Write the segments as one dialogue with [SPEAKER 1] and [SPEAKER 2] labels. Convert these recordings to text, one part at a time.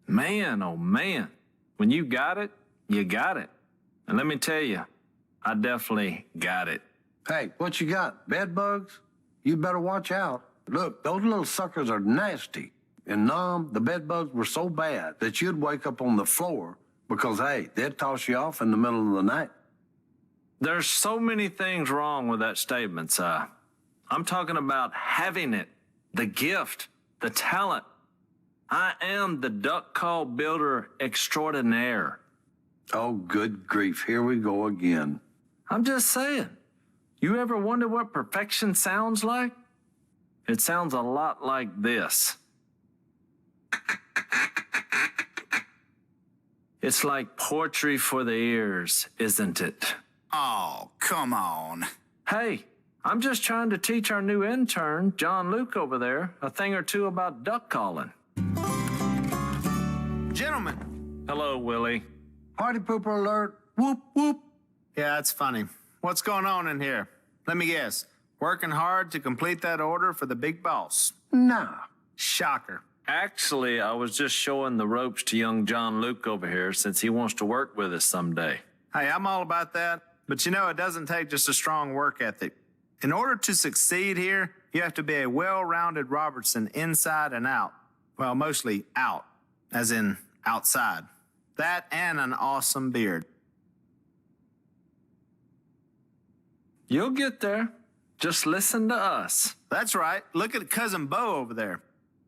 [SPEAKER 1] Man, oh man, when you got it, you got it. And let me tell you, I definitely got it.
[SPEAKER 2] Hey, what you got? Bed bugs? You better watch out. Look, those little suckers are nasty. In Nam, the bed bugs were so bad that you'd wake up on the floor because, hey, they'd toss you off in the middle of the night.
[SPEAKER 1] There's so many things wrong with that statement, Si. I'm talking about having it, the gift, the talent. I am the duck call builder extraordinaire.
[SPEAKER 2] Oh, good grief, here we go again.
[SPEAKER 1] I'm just saying, you ever wonder what perfection sounds like? It sounds a lot like this. It's like poetry for the ears, isn't it?
[SPEAKER 3] Oh, come on.
[SPEAKER 1] Hey, I'm just trying to teach our new intern, John Luke over there, a thing or two about duck calling.
[SPEAKER 4] Gentlemen.
[SPEAKER 1] Hello, Willie.
[SPEAKER 2] Party pooper alert. Whoop, whoop.
[SPEAKER 4] Yeah, that's funny. What's going on in here? Let me guess. Working hard to complete that order for the big boss.
[SPEAKER 2] Nah.
[SPEAKER 4] Shocker.
[SPEAKER 1] Actually, I was just showing the ropes to young John Luke over here since he wants to work with us someday.
[SPEAKER 4] Hey, I'm all about that. But you know, it doesn't take just a strong work ethic. In order to succeed here, you have to be a well-rounded Robertson inside and out. Well, mostly out, as in outside. That and an awesome beard.
[SPEAKER 1] You'll get there. Just listen to us.
[SPEAKER 4] That's right. Look at Cousin Bo over there.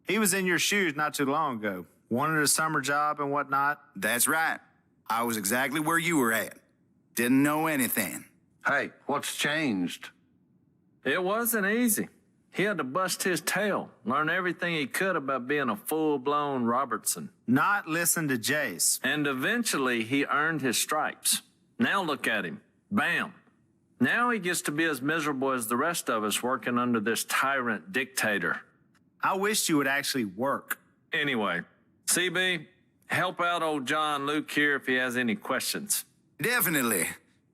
[SPEAKER 4] He was in your shoes not too long ago. Wanted a summer job and whatnot.
[SPEAKER 3] That's right. I was exactly where you were at. Didn't know anything.
[SPEAKER 2] Hey, what's changed?
[SPEAKER 1] It wasn't easy. He had to bust his tail, learn everything he could about being a full-blown Robertson.
[SPEAKER 4] Not listen to Jace.
[SPEAKER 1] And eventually, he earned his stripes. Now look at him. Bam. Now he gets to be as miserable as the rest of us working under this tyrant dictator.
[SPEAKER 4] I wish you would actually work.
[SPEAKER 1] Anyway, CB, help out old John Luke here if he has any questions.
[SPEAKER 3] Definitely.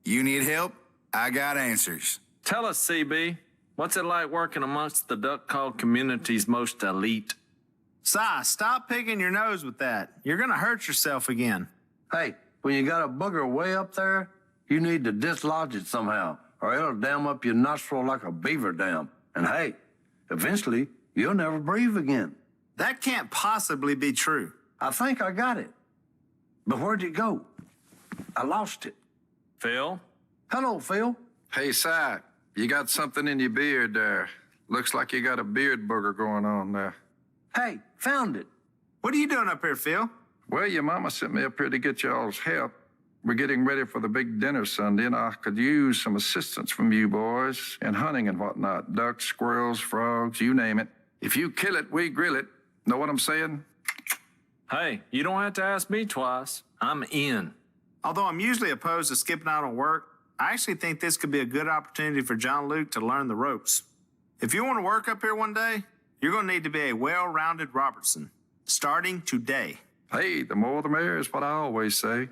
[SPEAKER 3] You need help? I got answers.
[SPEAKER 1] Tell us, CB, what's it like working amongst the duck call community's most elite?
[SPEAKER 4] Si, stop picking your nose with that. You're gonna hurt yourself again.
[SPEAKER 2] Hey, when you got a booger way up there, you need to dislodge it somehow, or it'll dam up your nostril like a beaver dam. And hey, eventually, you'll never breathe again.
[SPEAKER 4] That can't possibly be true.
[SPEAKER 2] I think I got it. But where'd it go? I lost it.
[SPEAKER 1] Phil?
[SPEAKER 2] Hello, Phil.
[SPEAKER 5] Hey, Si, you got something in your beard there. Looks like you got a beard booger going on there.
[SPEAKER 2] Hey, found it.
[SPEAKER 4] What are you doing up here, Phil?
[SPEAKER 5] Well, your mama sent me up here to get y'all's help. We're getting ready for the big dinner Sunday, and I could use some assistance from you boys in hunting and whatnot. Ducks, squirrels, frogs, you name it. If you kill it, we grill it. Know what I'm saying?
[SPEAKER 1] Hey, you don't have to ask me twice. I'm in.
[SPEAKER 4] Although I'm usually opposed to skipping out on work, I actually think this could be a good opportunity for John Luke to learn the ropes. If you want to work up here one day, you're going to need to be a well-rounded Robertson, starting today.
[SPEAKER 5] Hey, the more the merrier is what I always say.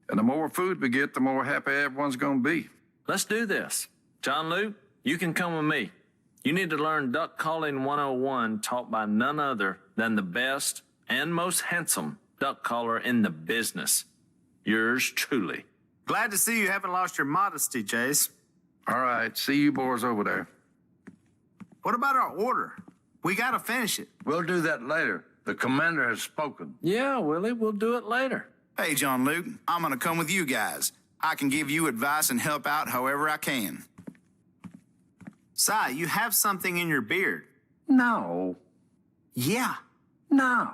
[SPEAKER 5] And the more food we get, the more happy everyone's going to be.
[SPEAKER 1] Let's do this. John Luke, you can come with me. You need to learn Duck Calling 101 taught by none other than the best and most handsome duck caller in the business. Yours truly.
[SPEAKER 4] Glad to see you haven't lost your modesty, Chase.
[SPEAKER 5] All right, see you boys over there.
[SPEAKER 4] What about our order? We got to finish it.
[SPEAKER 2] We'll do that later. The commander has spoken.
[SPEAKER 1] Yeah, Willie, we'll do it later.
[SPEAKER 3] Hey, John Luke, I'm going to come with you guys. I can give you advice and help out however I can.
[SPEAKER 4] Si, you have something in your beard.
[SPEAKER 2] No.
[SPEAKER 4] Yeah.
[SPEAKER 2] No.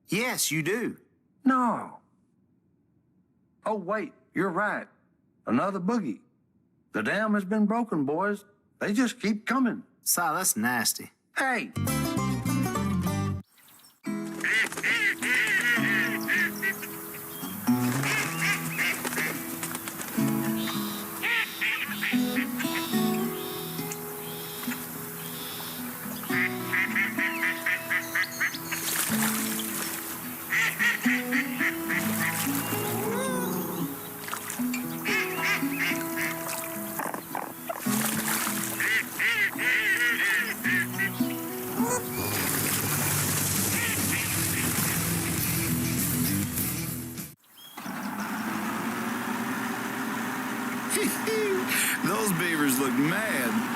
[SPEAKER 4] Yes, you do.
[SPEAKER 2] No. Oh, wait, you're right. Another boogie. The dam has been broken, boys. They just keep coming.
[SPEAKER 4] Si, that's nasty.
[SPEAKER 2] Hey!
[SPEAKER 3] Those beavers look mad.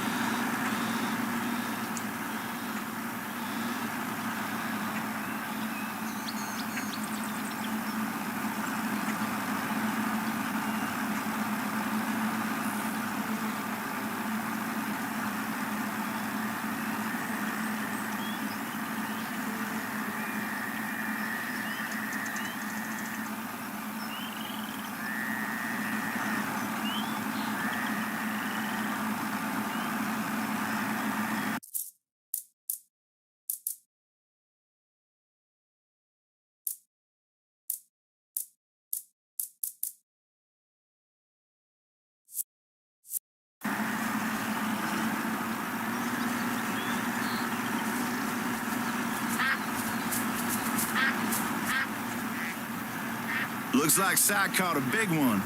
[SPEAKER 3] Looks like Si caught a big one.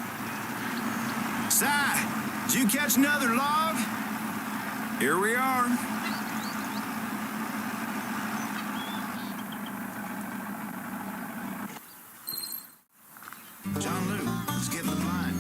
[SPEAKER 3] Si, did you catch another log? Here we are. John Luke, let's get in the line.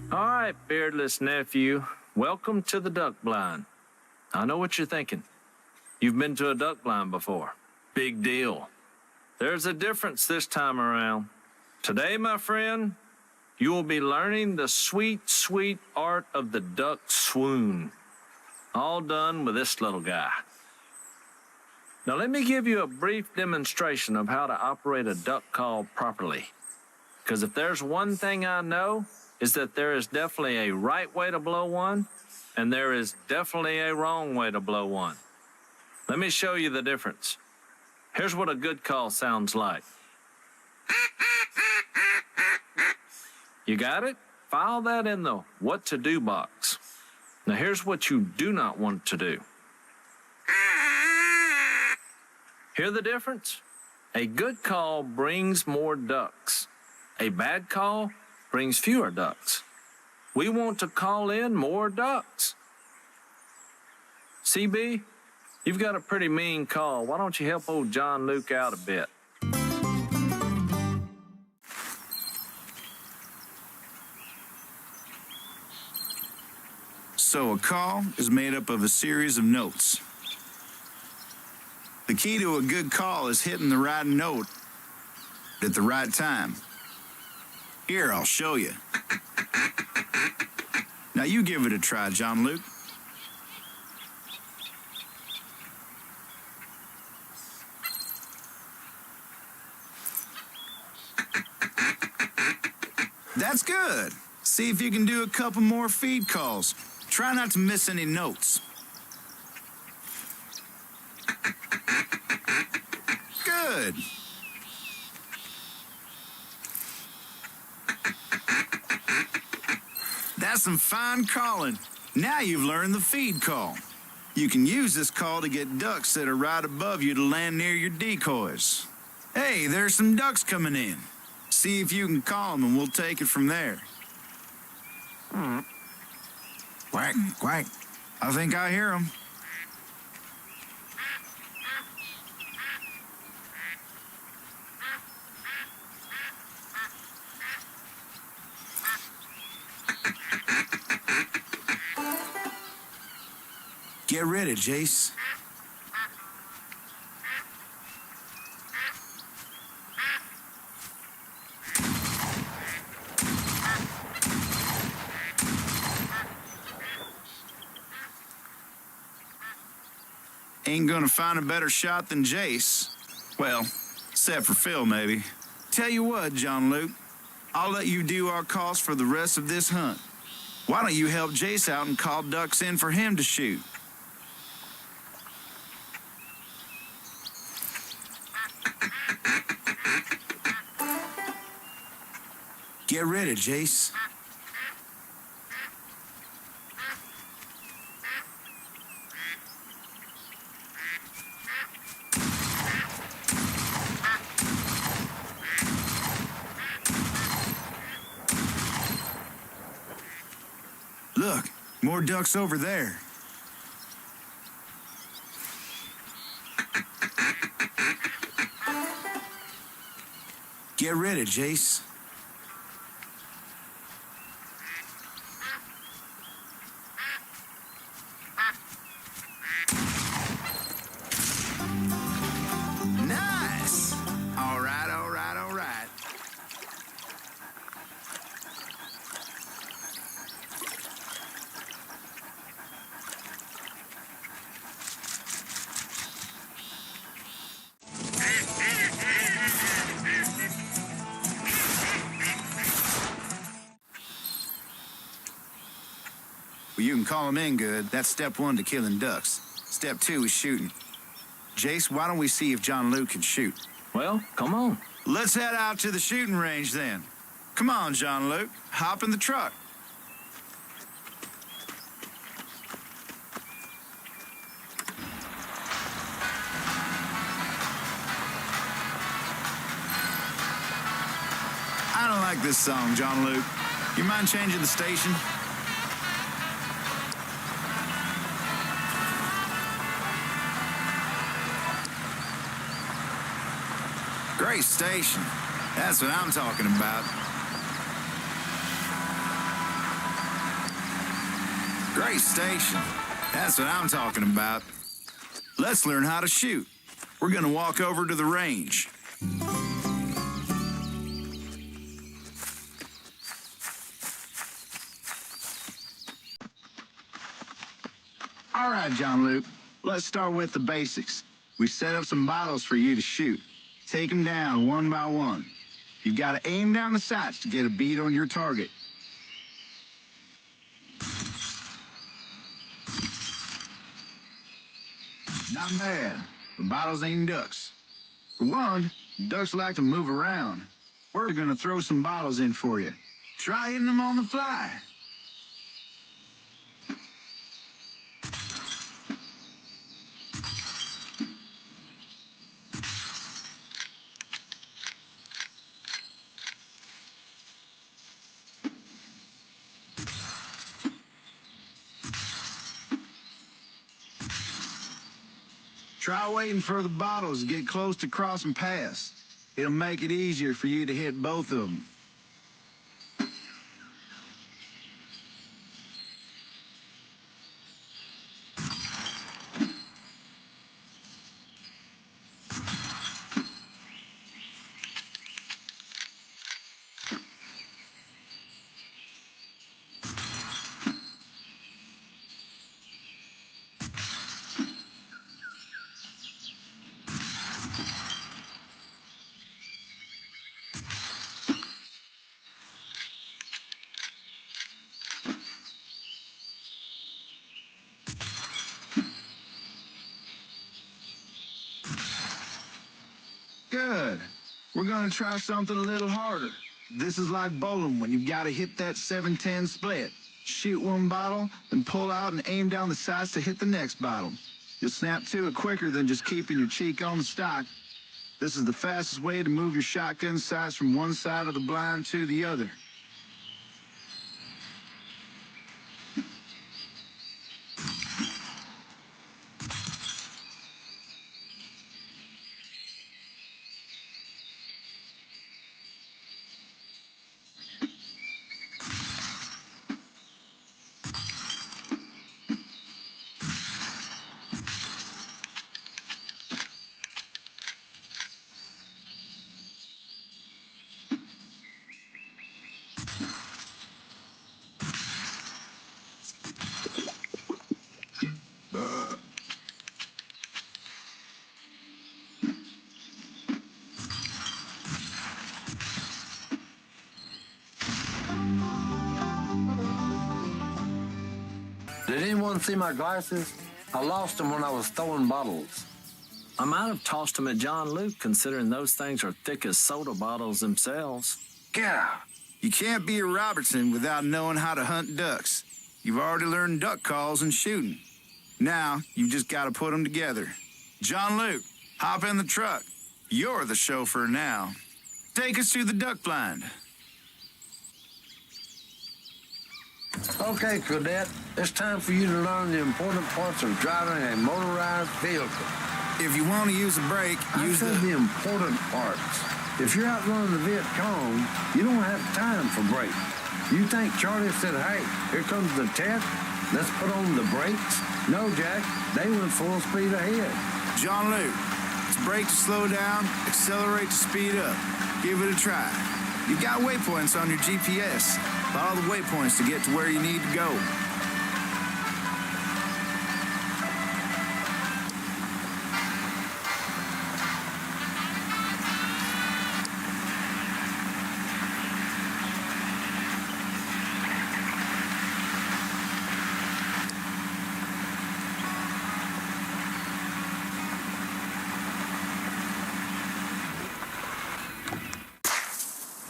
[SPEAKER 1] All right, beardless nephew, welcome to the duck blind. I know what you're thinking. You've been to a duck blind before. Big deal. There's a difference this time around. Today, my friend, you will be learning the sweet, sweet art of the duck swoon. All done with this little guy. Now, let me give you a brief demonstration of how to operate a duck call properly. Because if there's one thing I know, is that there is definitely a right way to blow one, and there is definitely a wrong way to blow one. Let me show you the difference. Here's what a good call sounds like. You got it? File that in the what to do box. Now here's what you do not want to do. Hear the difference? A good call brings more ducks. A bad call brings fewer ducks. We want to call in more ducks. CB, you've got a pretty mean call. Why don't you help old John Luke out a bit?
[SPEAKER 3] So So a call is made up of a series of notes. The key to a good call is hitting the right note at the right time. Here, I'll show you. Now you give it a try, John Luke. That's good. See if you can do a couple more feed calls. Try not to miss any notes. Good. That's some fine calling. Now you've learned the feed call. You can use this call to get ducks that are right above you to land near your decoys. Hey, there's some ducks coming in. See if you can call them and we'll take it from there. Quack, quack. I think I hear them. Get ready, Jace. Ain't gonna find a better shot than Jace. Well, except for Phil, maybe. Tell you what, John Luke, I'll let you do our calls for the rest of this hunt. Why don't you help Jace out and call ducks in for him to shoot? Get ready, Jace. Look, more ducks over there. Get ready, Jace. Nice! All right, all right, all right. Well, you can call them in good. That's step one to killing ducks. Step two is shooting. Jace, why don't we see if John Luke can shoot?
[SPEAKER 1] Well, come on.
[SPEAKER 3] Let's head out to the shooting range then. Come on, John Luke. Hop in the truck. I don't like this song, John Luke. You mind changing the station? Great station. That's what I'm talking about. Great station. That's what I'm talking about. Let's learn how to shoot. We're gonna walk over to the range. All right, John Luke. Let's start with the basics. We set up some bottles for you to shoot. Take them down one by one. You've got to aim down the sights to get a bead on your target. Not bad. The bottles ain't ducks. For one, ducks like to move around. We're going to throw some bottles in for you. Try hitting them on the fly. Try waiting for the bottles to get close to cross and pass. It'll make it easier for you to hit both of them. We're gonna try something a little harder. This is like bowling when you gotta hit that 7-10 split. Shoot one bottle, then pull out and aim down the sights to hit the next bottle. You'll snap to it quicker than just keeping your cheek on the stock. This is the fastest way to move your shotgun sights from one side of the blind to the other.
[SPEAKER 2] Did anyone see my glasses? I lost them when I was throwing bottles.
[SPEAKER 1] I might have tossed them at John Luke, considering those things are thick as soda bottles themselves.
[SPEAKER 2] Yeah.
[SPEAKER 3] You can't be a Robertson without knowing how to hunt ducks. You've already learned duck calls and shooting. Now, you just got to put them together. John Luke, hop in the truck. You're the chauffeur now. Take us to the duck blind.
[SPEAKER 2] Okay, Cadet. It's time for you to learn the important parts of driving a motorized vehicle.
[SPEAKER 3] If you want to use a brake,
[SPEAKER 2] I
[SPEAKER 3] use
[SPEAKER 2] said the important parts. If you're out running the Viet Cong, you don't have time for brakes. You think Charlie said, hey, here comes the test, let's put on the brakes? No, Jack, they went full speed ahead.
[SPEAKER 3] John Luke, it's brake to slow down, accelerate to speed up. Give it a try. You've got waypoints on your GPS. Follow the waypoints to get to where you need to go.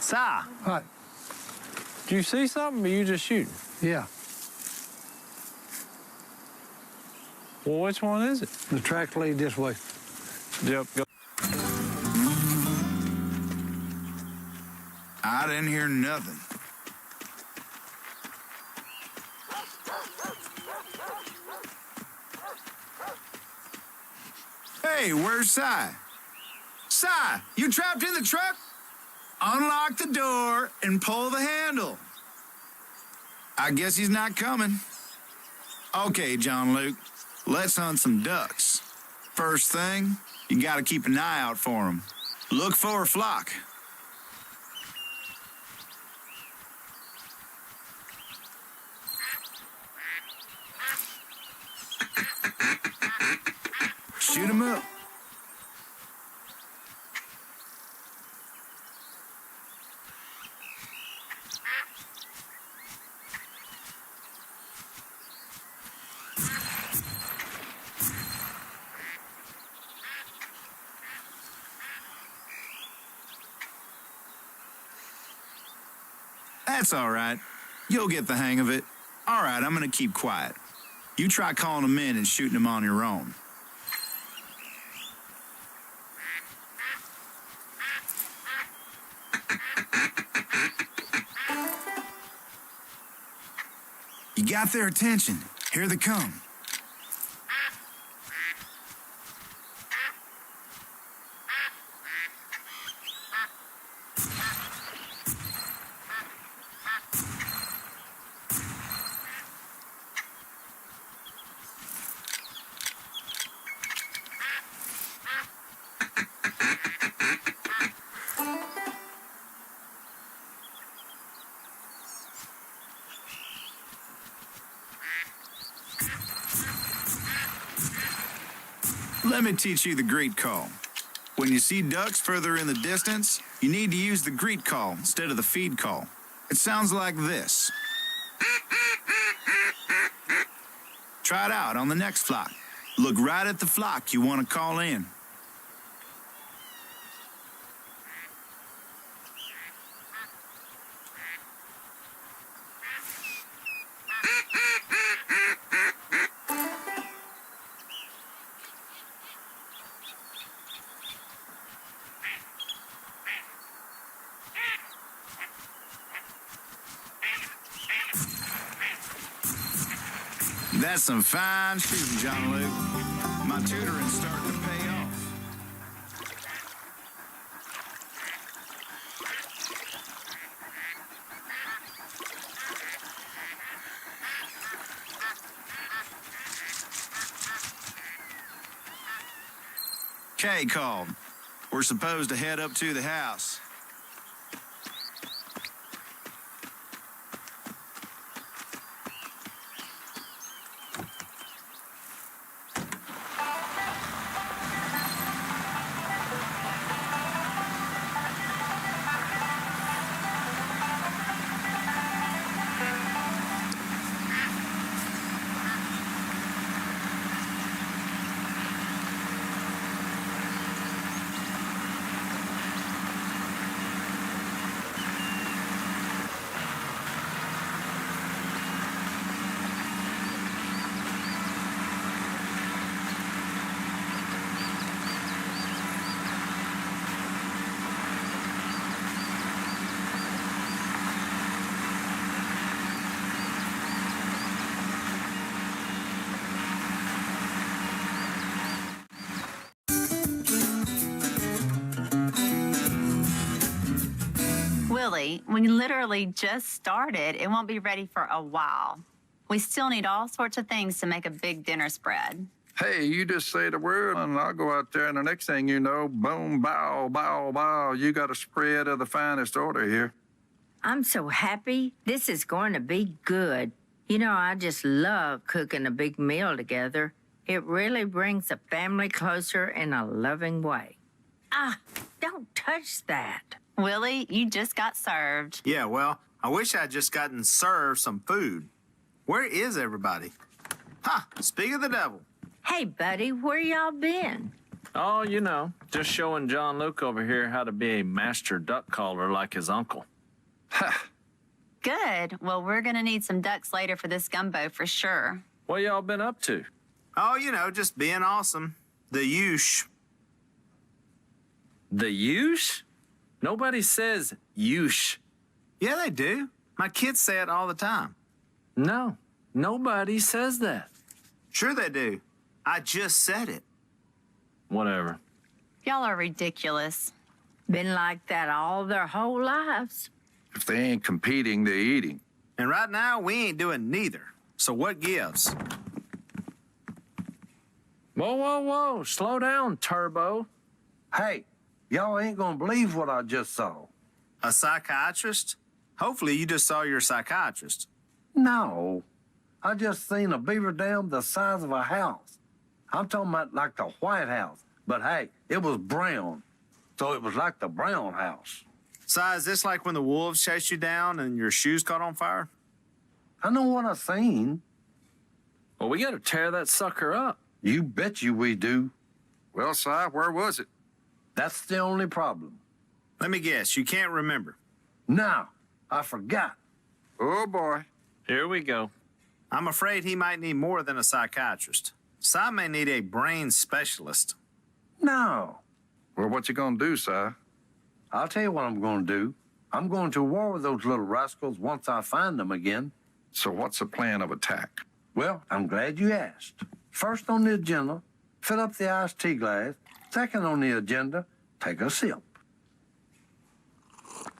[SPEAKER 4] Si,
[SPEAKER 2] What?
[SPEAKER 4] did you see something or you just shooting?
[SPEAKER 2] Yeah,
[SPEAKER 4] Well, which one is it?
[SPEAKER 2] the track lead this way.
[SPEAKER 4] Yep. Go.
[SPEAKER 3] I didn't hear nothing. Hey, where's Si? Si, you trapped in the truck? Unlock the door and pull the handle. I guess he's not coming. Okay, John Luke, let's hunt some ducks. First thing, you gotta keep an eye out for them. Look for a flock. Shoot 'em up. That's all right. You'll get the hang of it. All right, I'm going to keep quiet. You try calling them in and shooting them on your own. You got their attention. Here they come. Let me teach you the greet call. When you see ducks further in the distance, you need to use the greet call instead of the feed call. It sounds like this. Try it out on the next flock. Look right at the flock you want to call in. That's some fine shooting, John Luke. My tutoring's starting to pay off. Kay called. We're supposed to head up to the house.
[SPEAKER 6] Willie, we literally just started. It won't be ready for a while. We still need all sorts of things to make a big dinner spread.
[SPEAKER 5] Hey, you just say the word, and I'll go out there, and the next thing you know, boom, bow, bow, bow, you got a spread of the finest order here.
[SPEAKER 7] I'm so happy. This is going to be good. You know, I just love cooking a big meal together. It really brings a family closer in a loving way. Ah, don't touch that.
[SPEAKER 6] Willie, you just got served.
[SPEAKER 4] Yeah, well, I wish I'd just gotten served some food. Where is everybody? Ha! Speak of the devil.
[SPEAKER 7] Hey, buddy, where y'all been?
[SPEAKER 1] Oh, you know, just showing John Luke over here how to be a master duck caller like his uncle.
[SPEAKER 6] Good. Well, we're going to need some ducks later for this gumbo for sure.
[SPEAKER 1] What y'all been up to?
[SPEAKER 4] Oh, you know, just being awesome. The use.
[SPEAKER 1] The use? Nobody says use.
[SPEAKER 4] Yeah, they do. My kids say it all the time.
[SPEAKER 1] No, nobody says that.
[SPEAKER 4] Sure they do. I just said it.
[SPEAKER 1] Whatever.
[SPEAKER 6] Y'all are ridiculous.
[SPEAKER 7] Been like that all their whole lives.
[SPEAKER 5] If they ain't competing, they're eating.
[SPEAKER 4] And right now, we ain't doing neither. So what gives?
[SPEAKER 1] Whoa, whoa, whoa. Slow down, Turbo.
[SPEAKER 2] Hey, y'all ain't gonna believe what I just saw.
[SPEAKER 4] A psychiatrist? Hopefully you just saw your psychiatrist.
[SPEAKER 2] No, I just seen a beaver dam the size of a house. I'm talking about like the White House, but hey, it was brown, so it was like the brown house.
[SPEAKER 4] Si, is this like when the wolves chased you down and your shoes caught on fire?
[SPEAKER 2] I know what I seen.
[SPEAKER 1] Well, we got to tear that sucker up.
[SPEAKER 2] You bet you we do.
[SPEAKER 5] Well, Si, where was it?
[SPEAKER 2] That's the only problem.
[SPEAKER 4] Let me guess, you can't remember.
[SPEAKER 2] Now, I forgot.
[SPEAKER 5] Oh, boy.
[SPEAKER 1] Here we go.
[SPEAKER 4] I'm afraid he might need more than a psychiatrist. Si may need a brain specialist.
[SPEAKER 2] No.
[SPEAKER 5] Well, what you gonna do, Si?
[SPEAKER 2] I'll tell you what I'm going to do. I'm going to war with those little rascals once I find them again.
[SPEAKER 5] So what's the plan of attack?
[SPEAKER 2] Well, I'm glad you asked. First on the agenda, fill up the iced tea glass. Second on the agenda, take a sip.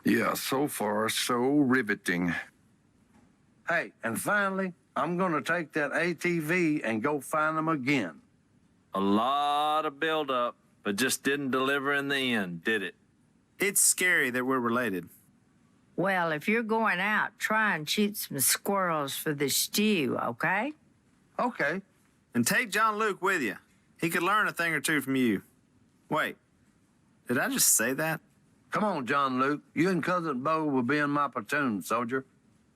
[SPEAKER 5] Yeah, so far, so riveting.
[SPEAKER 2] Hey, and finally, I'm going to take that ATV and go find them again.
[SPEAKER 1] A lot of buildup, but just didn't deliver in the end, did it?
[SPEAKER 4] It's scary that we're related.
[SPEAKER 7] Well, if you're going out, try and shoot some squirrels for the stew, okay?
[SPEAKER 2] Okay.
[SPEAKER 4] And take John Luke with you. He could learn a thing or two from you. Wait, did I just say that?
[SPEAKER 2] Come on, John Luke. You and Cousin Bo will be in my platoon, soldier.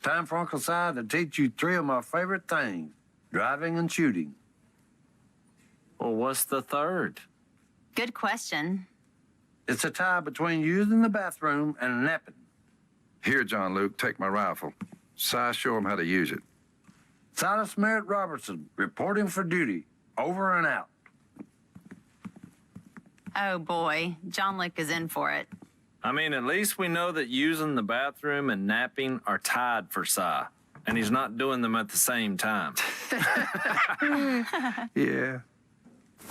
[SPEAKER 2] Time for Uncle Si to teach you three of my favorite things, driving and shooting.
[SPEAKER 1] Well, what's the third?
[SPEAKER 6] Good question.
[SPEAKER 2] It's a tie between using the bathroom and napping.
[SPEAKER 5] Here, John Luke, take my rifle. Si, show him how to use it.
[SPEAKER 2] Silas Merritt Robertson, reporting for duty. Over and out.
[SPEAKER 6] Oh boy, John Luke is in for it.
[SPEAKER 1] I mean, at least we know that using the bathroom and napping are tied for Si. and he's not doing them at the same time.
[SPEAKER 5] Yeah.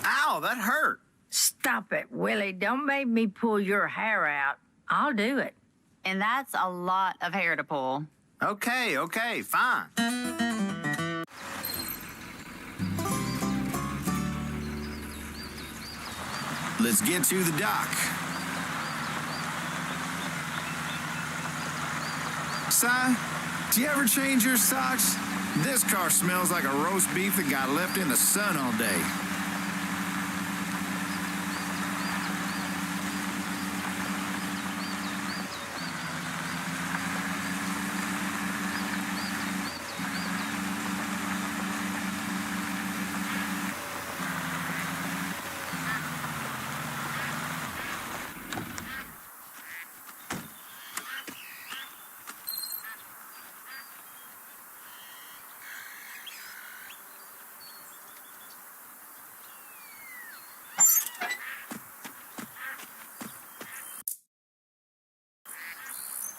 [SPEAKER 4] Ow, that hurt.
[SPEAKER 7] Stop it, Willie. Don't make me pull your hair out. I'll do it.
[SPEAKER 6] And that's a lot of hair to pull.
[SPEAKER 4] Okay, fine.
[SPEAKER 3] Let's get to the dock. Si, do you ever change your socks? This car smells like a roast beef that got left in the sun all day.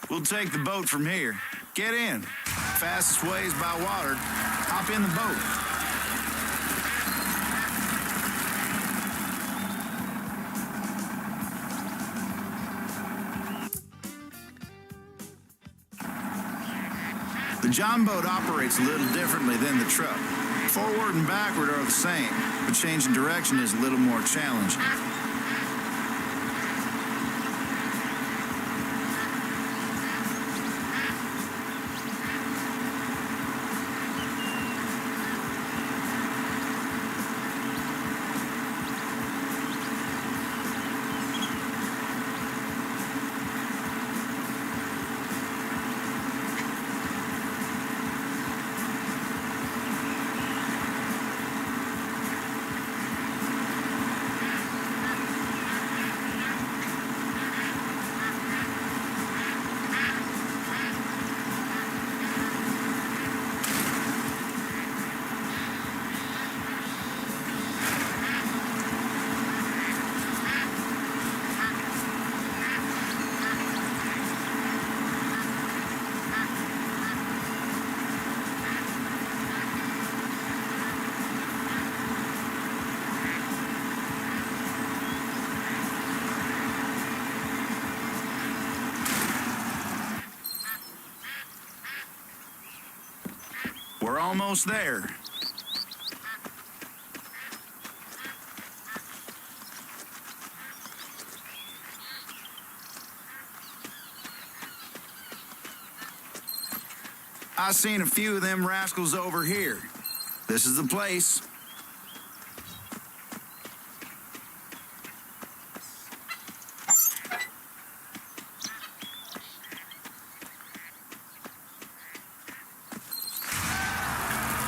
[SPEAKER 3] We'll take the boat from here. Get in. Fastest way is by water. Hop in the boat. The John boat operates a little differently than the truck. Forward and backward are the same, but changing direction is a little more challenging. We're almost there. I seen a few of them rascals over here. This is the place.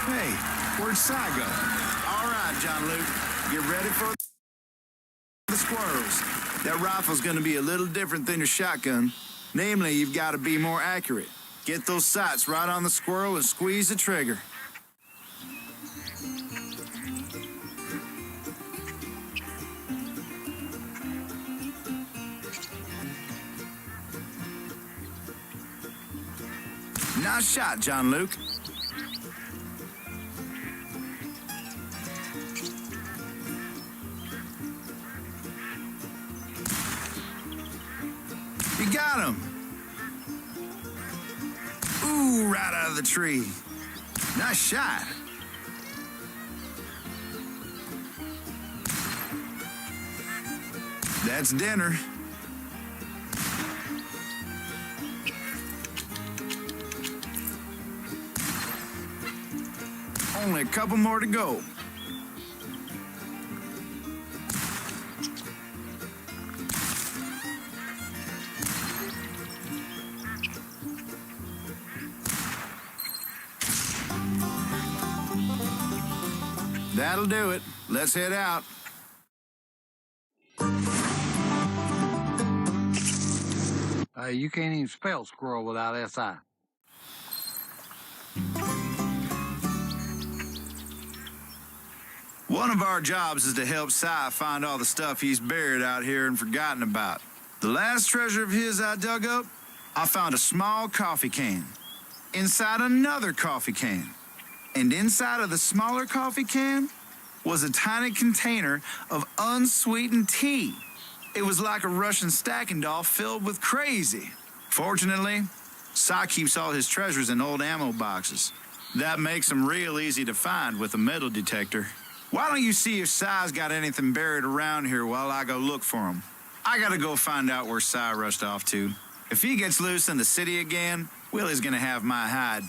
[SPEAKER 3] Hey, where'd Si go? All right, John Luke, get ready for the squirrels. That rifle's gonna be a little different than your shotgun. Namely, you've got to be more accurate. Get those sights right on the squirrel and squeeze the trigger. Nice shot, John Luke. You got him. Ooh, right out of the tree. Nice shot. That's dinner. Only a couple more to go. That'll do it. Let's head out.
[SPEAKER 2] Hey, you can't even spell squirrel without S-I.
[SPEAKER 3] One of our jobs is to help Si find all the stuff he's buried out here and forgotten about. The last treasure of his I dug up, I found a small coffee can. inside another coffee can. And inside of the smaller coffee can was a tiny container of unsweetened tea. It was like a Russian stacking doll filled with crazy. Fortunately, Si keeps all his treasures in old ammo boxes. That makes them real easy to find with a metal detector. Why don't you see if Si's got anything buried around here while I go look for him? I gotta go find out where Si rushed off to. If he gets loose in the city again, Willie's gonna have my hide.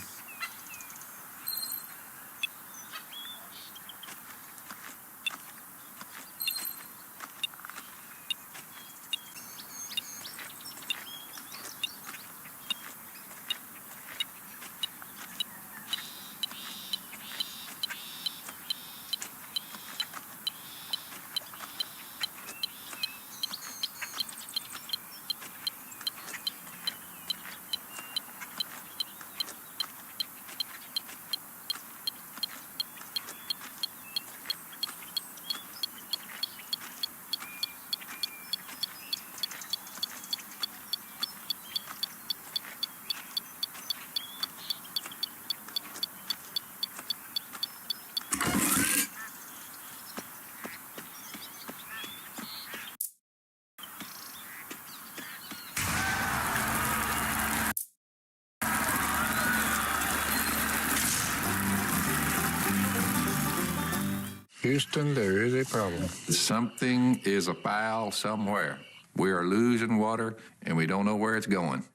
[SPEAKER 8] Houston, there is a problem.
[SPEAKER 5] Something is afoul somewhere. We are losing water, and we don't know where it's going.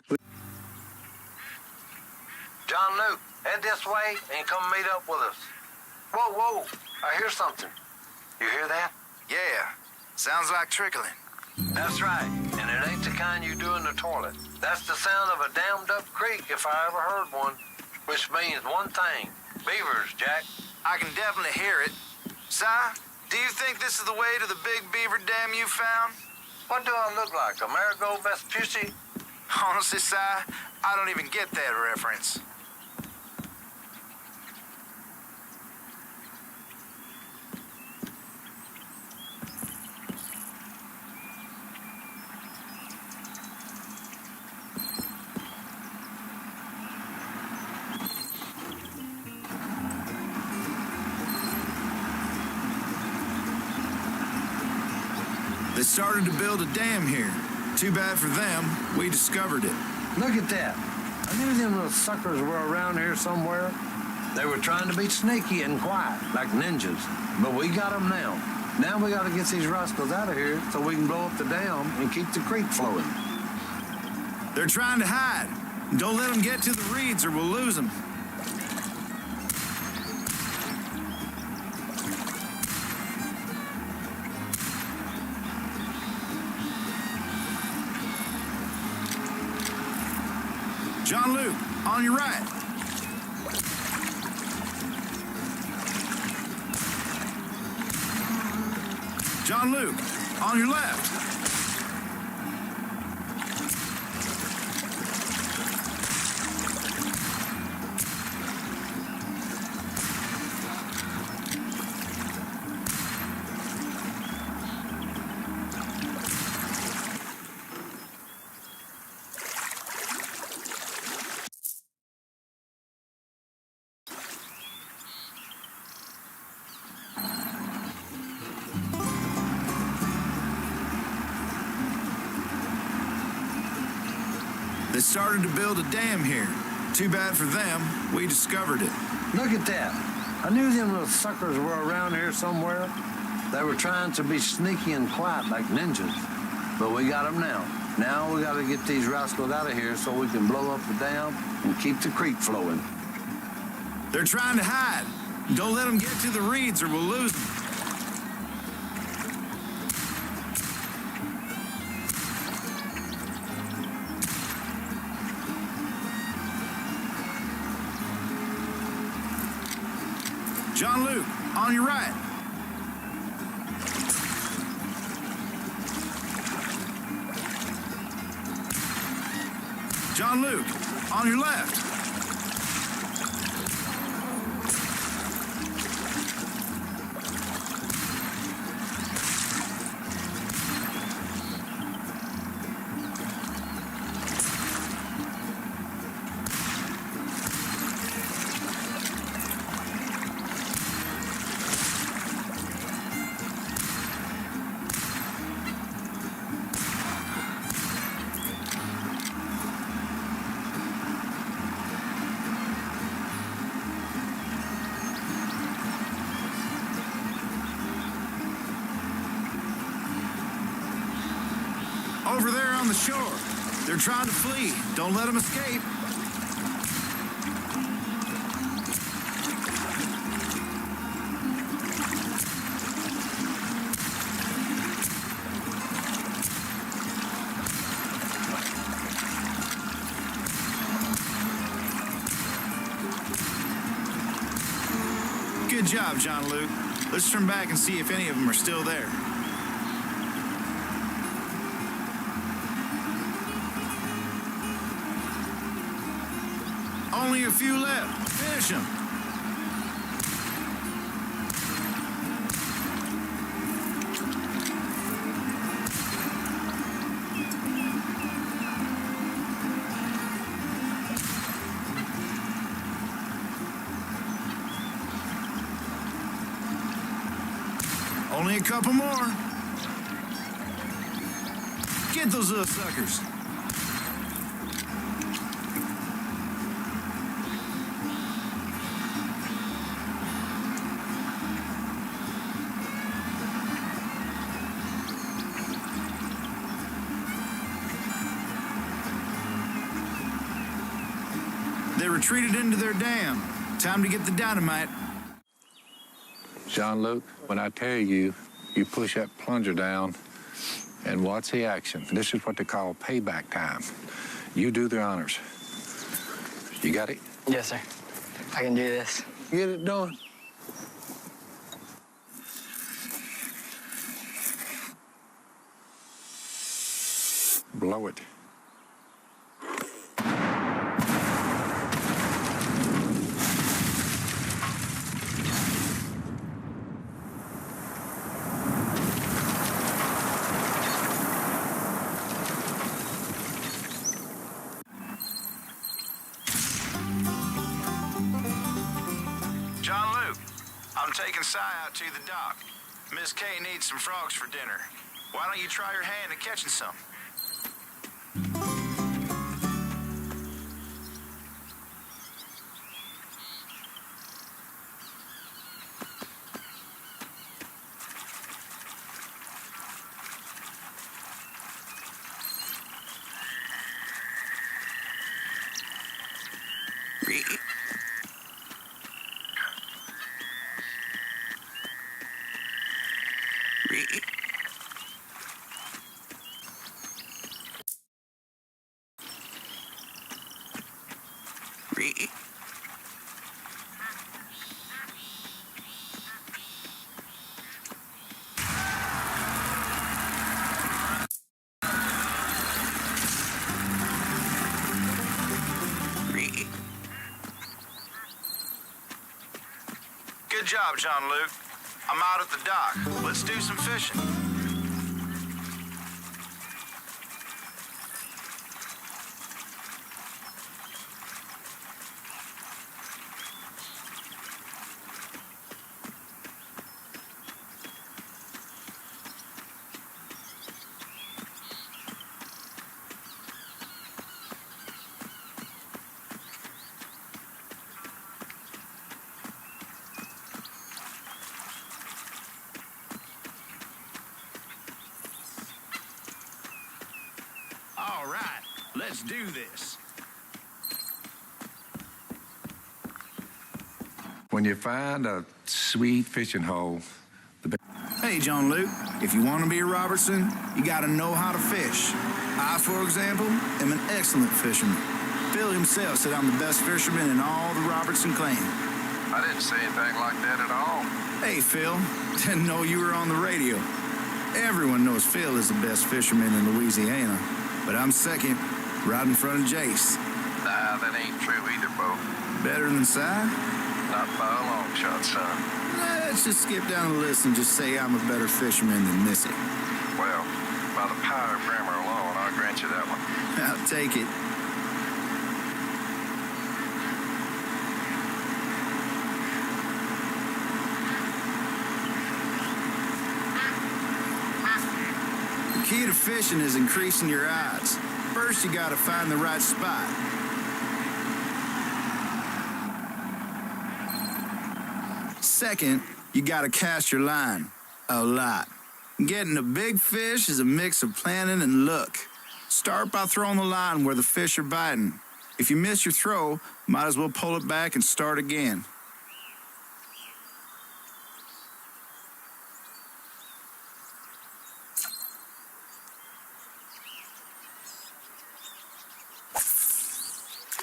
[SPEAKER 2] John Luke, head this way and come meet up with us. Whoa, whoa, I hear something. You hear that?
[SPEAKER 3] Yeah, sounds like trickling.
[SPEAKER 2] That's right, and it ain't the kind you do in the toilet. That's the sound of a dammed up creek if I ever heard one, which means one thing, beavers, Jack.
[SPEAKER 3] I can definitely hear it. Si, do you think this is the way to the big beaver dam you found?
[SPEAKER 2] What do I look like, Amerigo Vespucci?
[SPEAKER 3] Honestly, Si, I don't even get that reference. They started to build a dam here. Too bad for them, we discovered it.
[SPEAKER 2] Look at that. I knew them little suckers were around here somewhere. They were trying to be sneaky and quiet, like ninjas. But we got them now. Now we got to get these rascals out of here so we can blow up the dam and keep the creek flowing.
[SPEAKER 3] They're trying to hide. Don't let them get to the reeds or we'll lose them. John Luke, on your right. John Luke, on your left. They started to build a dam here. Too bad for them, we discovered it.
[SPEAKER 2] Look at that. I knew them little suckers were around here somewhere. They were trying to be sneaky and quiet like ninjas. But we got them now. Now we got to get these rascals out of here so we can blow up the dam and keep the creek flowing.
[SPEAKER 3] They're trying to hide. Don't let them get to the reeds or we'll lose them. John Luke, on your right. John Luke, on your left. Over there on the shore. They're trying to flee. Don't let them escape. Good job, John Luke. Let's turn back and see if any of them are still there. Only a few left. Finish them. Only a couple more. Get those little suckers. They retreated into their dam. Time to get the dynamite.
[SPEAKER 8] John Luke, when I tell you, you push that plunger down and watch the action. This is what they call payback time. You do the honors. You got it?
[SPEAKER 9] Yes, sir. I can do this.
[SPEAKER 8] Get it done. Blow it.
[SPEAKER 3] John Luke, I'm taking Si out to the dock. Miss Kay needs some frogs for dinner. Why don't you try your hand at catching some? Good job, John Luke. I'm out at the dock. Let's do some fishing. All right, let's do this.
[SPEAKER 8] When you find a sweet fishing hole,
[SPEAKER 3] Hey, John Luke, if you want to be a Robertson, you got to know how to fish. I, for example, am an excellent fisherman. Phil himself said I'm the best fisherman in all the Robertson clan.
[SPEAKER 5] I didn't say anything like that at all.
[SPEAKER 3] Hey, Phil, didn't know you were on the radio. Everyone knows Phil is the best fisherman in Louisiana, but I'm second, right in front of Jace.
[SPEAKER 5] Nah, that ain't true either, Bo.
[SPEAKER 3] Better than Si?
[SPEAKER 5] Not by a long shot, son.
[SPEAKER 3] Let's just skip down the list and just say I'm a better fisherman than Missy.
[SPEAKER 5] Well, by the power of grammar alone, I'll grant you that one.
[SPEAKER 3] I'll take it. The key to fishing is increasing your odds. First, you gotta find the right spot. Second, you gotta cast your line. A lot. Getting a big fish is a mix of planning and luck. Start by throwing the line where the fish are biting. If you miss your throw, might as well pull it back and start again.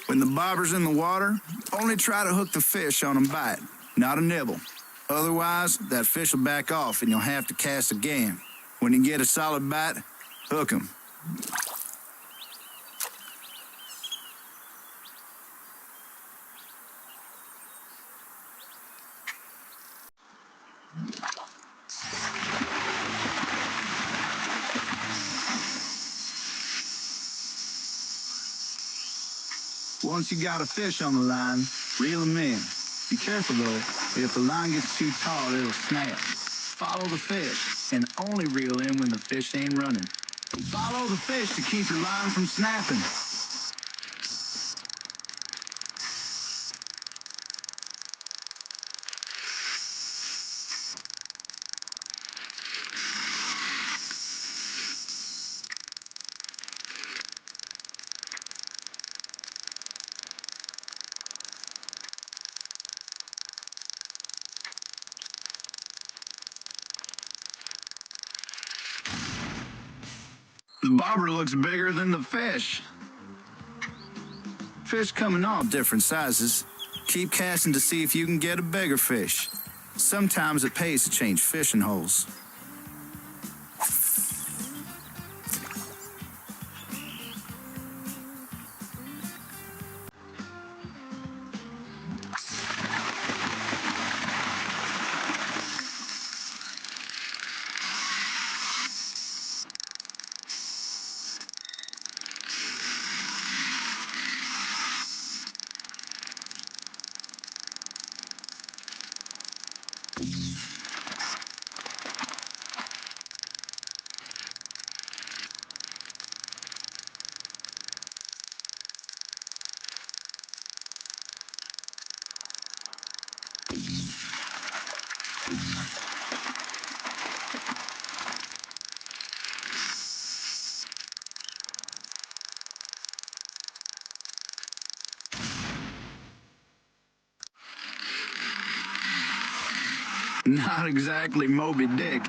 [SPEAKER 3] When the bobber's in the water, only try to hook the fish on a bite, not a nibble. Otherwise, that fish will back off and you'll have to cast again. When you get a solid bite, hook 'em. Once you got a fish on the line, reel him in. Be careful though, if the line gets too taut, it'll snap. Follow the fish and only reel in when the fish ain't running. Follow the fish to keep your line from snapping. The bobber looks bigger than the fish. Fish coming off different sizes. Keep casting to see if you can get a bigger fish. Sometimes it pays to change fishing holes. Not exactly Moby Dick.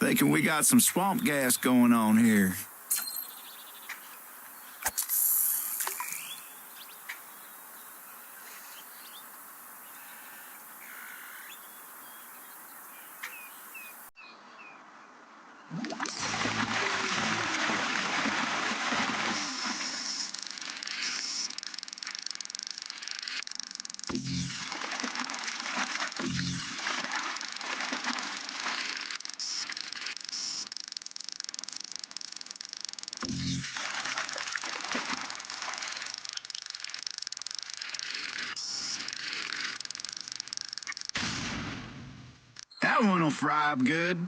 [SPEAKER 3] Thinking we got some swamp gas going on here. That one will fry up good.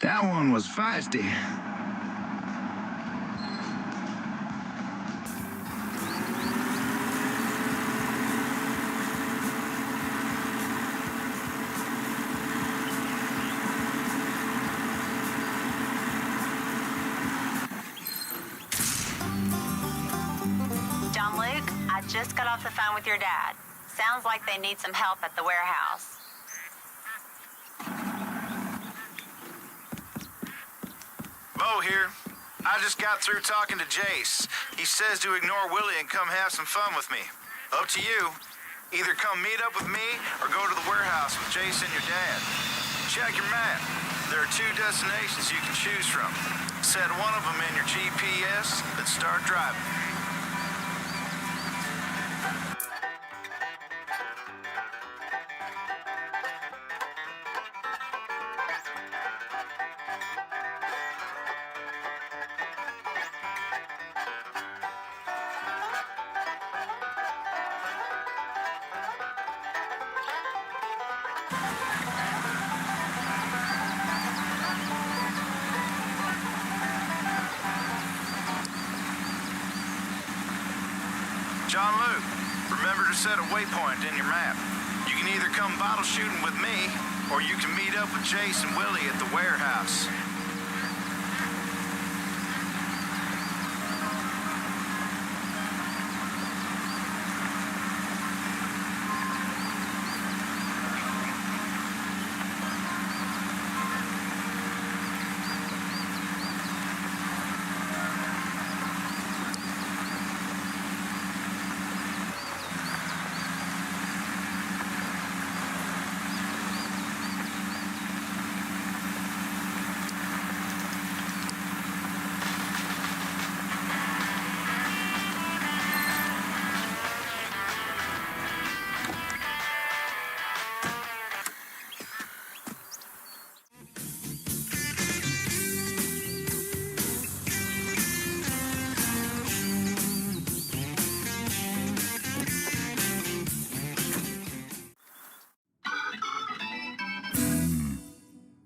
[SPEAKER 3] That one was feisty.
[SPEAKER 6] John Luke, I just got off the phone with your dad. Sounds like they need some help at the warehouse.
[SPEAKER 3] Bo here. I just got through talking to Jace. He says to ignore Willie and come have some fun with me. Up to you. Either come meet up with me or go to the warehouse with Jace and your dad. Check your map. There are 2 destinations you can choose from. Set one of them in your GPS, then start driving. John Luke, remember to set a waypoint in your map. You can either come bottle shooting with me, or you can meet up with Jace and Willie at the warehouse.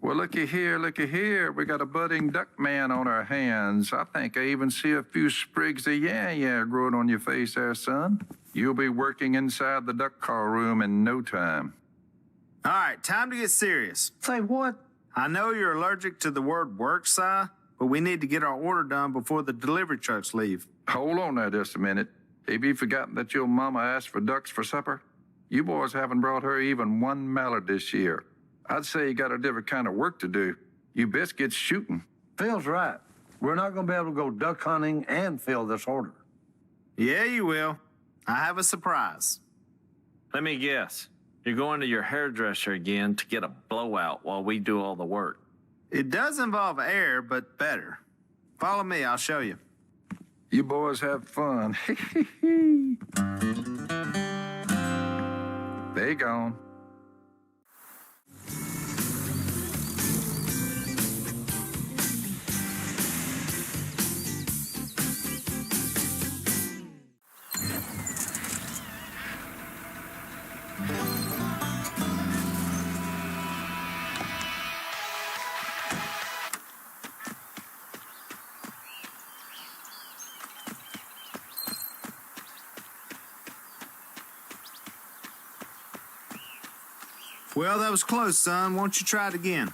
[SPEAKER 5] Well, looky here. We got a budding duck man on our hands. I think I even see a few sprigs of yeah growing on your face there, son. You'll be working inside the duck call room in no time.
[SPEAKER 4] All right, time to get serious.
[SPEAKER 2] Say what?
[SPEAKER 4] I know you're allergic to the word work, Si, but we need to get our order done before the delivery trucks leave.
[SPEAKER 5] Hold on there just a minute. Have you forgotten that your mama asked for ducks for supper? You boys haven't brought her even one mallard this year. I'd say you got a different kind of work to do. You best get shooting.
[SPEAKER 2] Phil's right. We're not going to be able to go duck hunting and fill this order.
[SPEAKER 4] Yeah, you will. I have a surprise.
[SPEAKER 1] Let me guess. You're going to your hairdresser again to get a blowout while we do all the work.
[SPEAKER 4] It does involve air, but better. Follow me, I'll show you.
[SPEAKER 5] You boys have fun. They gone.
[SPEAKER 4] Well, that was close, son. Won't you try it again?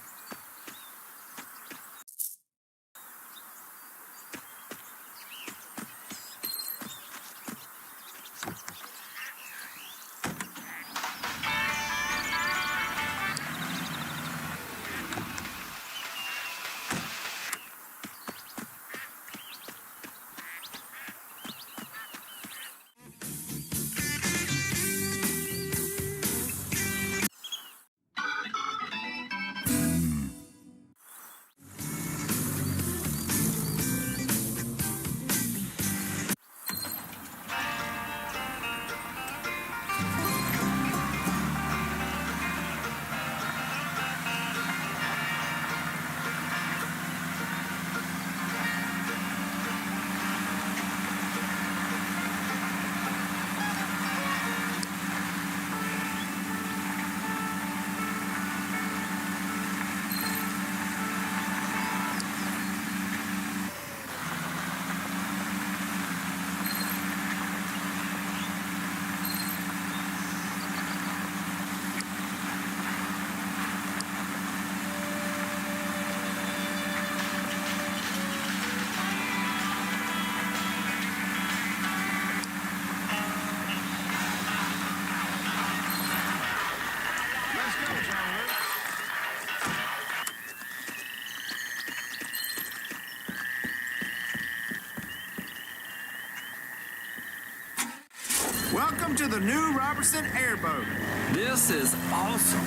[SPEAKER 3] Welcome to the new Robertson airboat.
[SPEAKER 1] This is awesome.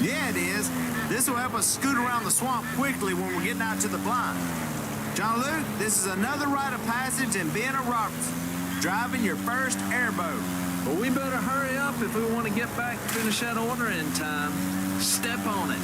[SPEAKER 3] Yeah, it is. This will help us scoot around the swamp quickly when we're getting out to the blind. John Luke, this is another rite of passage in being a Robertson, driving your first airboat.
[SPEAKER 1] Well, we better hurry up if we want to get back and finish that order in time. Step on it.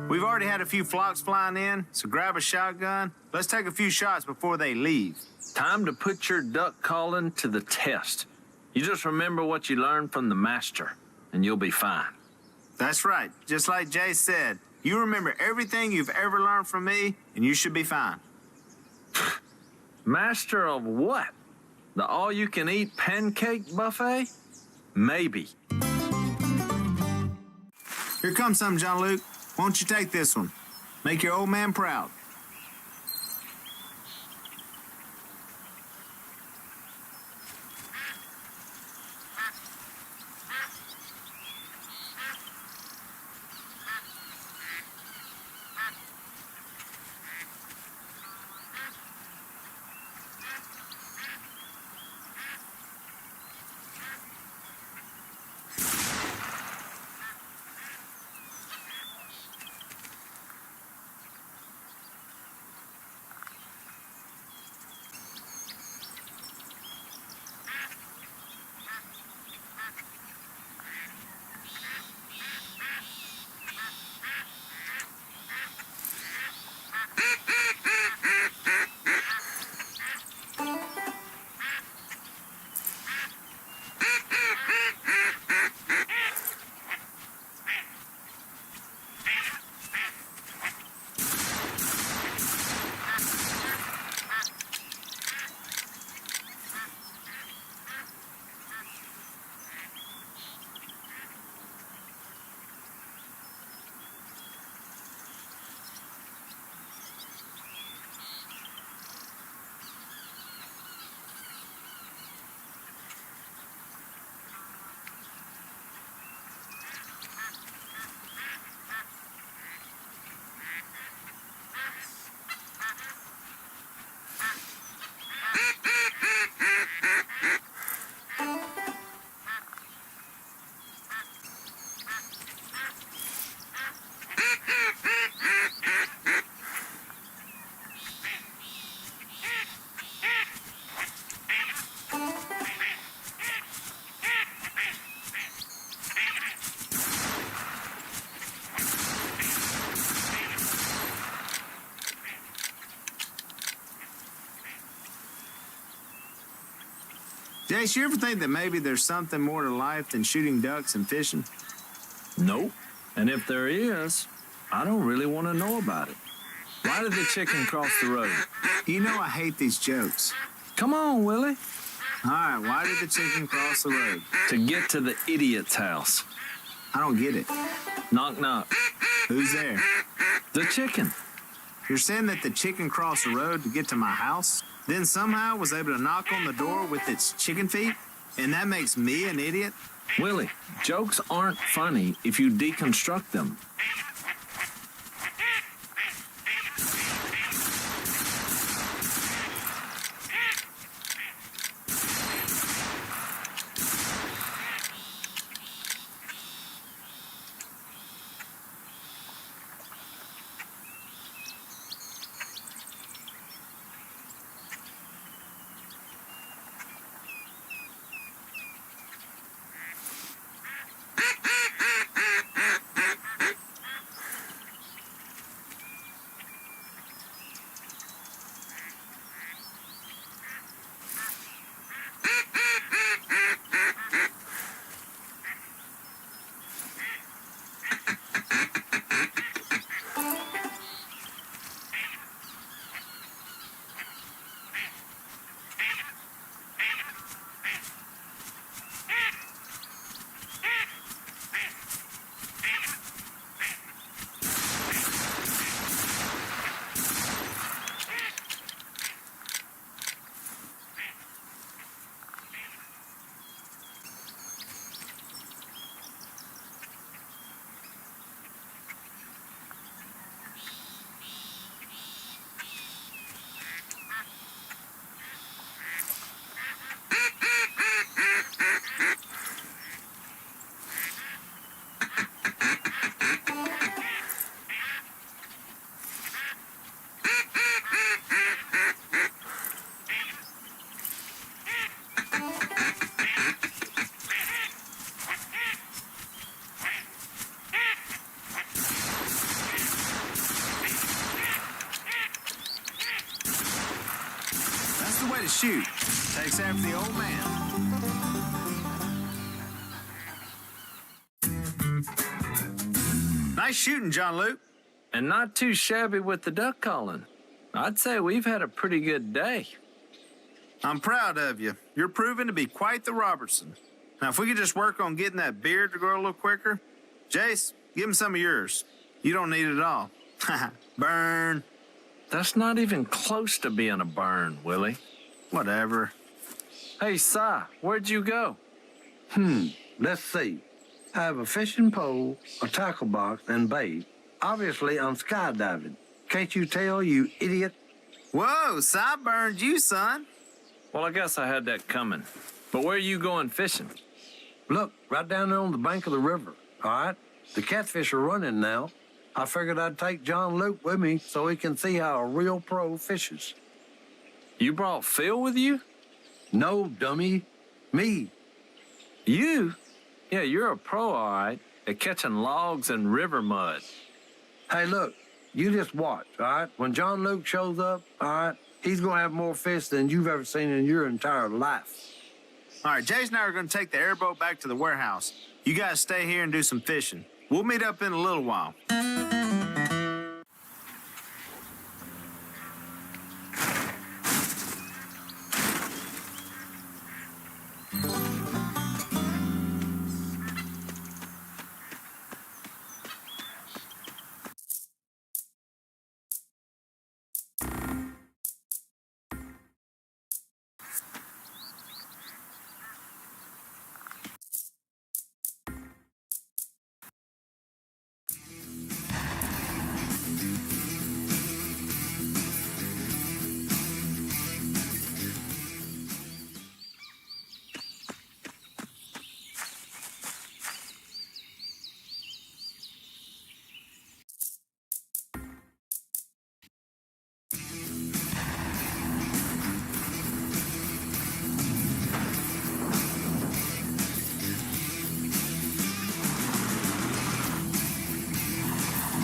[SPEAKER 4] We've already had a few flocks flying in, so grab a shotgun. Let's take a few shots before they leave.
[SPEAKER 1] Time to put your duck calling to the test. You just remember what you learned from the master, and you'll be fine.
[SPEAKER 4] That's right. Just like Jay said, you remember everything you've ever learned from me, and you should be fine.
[SPEAKER 1] Master of what? The all-you-can-eat pancake buffet? Maybe.
[SPEAKER 4] Here comes some, John Luke. Won't you take this one? Make your old man proud. Jace, you ever think that maybe there's something more to life than shooting ducks and fishing?
[SPEAKER 1] Nope. And if there is, I don't really want to know about it. Why did the chicken cross the road?
[SPEAKER 4] You know I hate these jokes.
[SPEAKER 1] Come on, Willie.
[SPEAKER 4] All right, why did the chicken cross the road?
[SPEAKER 1] To get to the idiot's house.
[SPEAKER 4] I don't get it.
[SPEAKER 1] Knock, knock.
[SPEAKER 4] Who's there?
[SPEAKER 1] The chicken.
[SPEAKER 4] You're saying that the chicken crossed the road to get to my house, then somehow was able to knock on the door with its chicken feet, and that makes me an idiot?
[SPEAKER 1] Willie, jokes aren't funny if you deconstruct them.
[SPEAKER 4] shoot. Takes after the old man. Nice shooting, John Luke.
[SPEAKER 1] And not too shabby with the duck calling. I'd say we've had a pretty good day.
[SPEAKER 4] I'm proud of you. You're proving to be quite the Robertson. Now, if we could just work on getting that beard to grow a little quicker. Jace, give him some of yours. You don't need it all. Burn.
[SPEAKER 1] That's not even close to being a burn, Willie.
[SPEAKER 4] Whatever.
[SPEAKER 1] Hey, Si, where'd you go?
[SPEAKER 2] Let's see. I have a fishing pole, a tackle box, and bait. Obviously, I'm skydiving. Can't you tell, you idiot?
[SPEAKER 4] Whoa, sideburned you, son.
[SPEAKER 1] Well, I guess I had that coming. But where are you going fishing?
[SPEAKER 2] Look, right down there on the bank of the river, all right? The catfish are running now. I figured I'd take John Luke with me so he can see how a real pro fishes.
[SPEAKER 1] You brought Phil with you?
[SPEAKER 2] No, dummy. Me.
[SPEAKER 1] You? Yeah, you're a pro, all right, at catching logs and river mud.
[SPEAKER 2] Hey, look, you just watch, all right? When John Luke shows up, all right, he's going to have more fish than you've ever seen in your entire life.
[SPEAKER 4] All right, Jace and I are going to take the airboat back to the warehouse. You guys stay here and do some fishing. We'll meet up in a little while.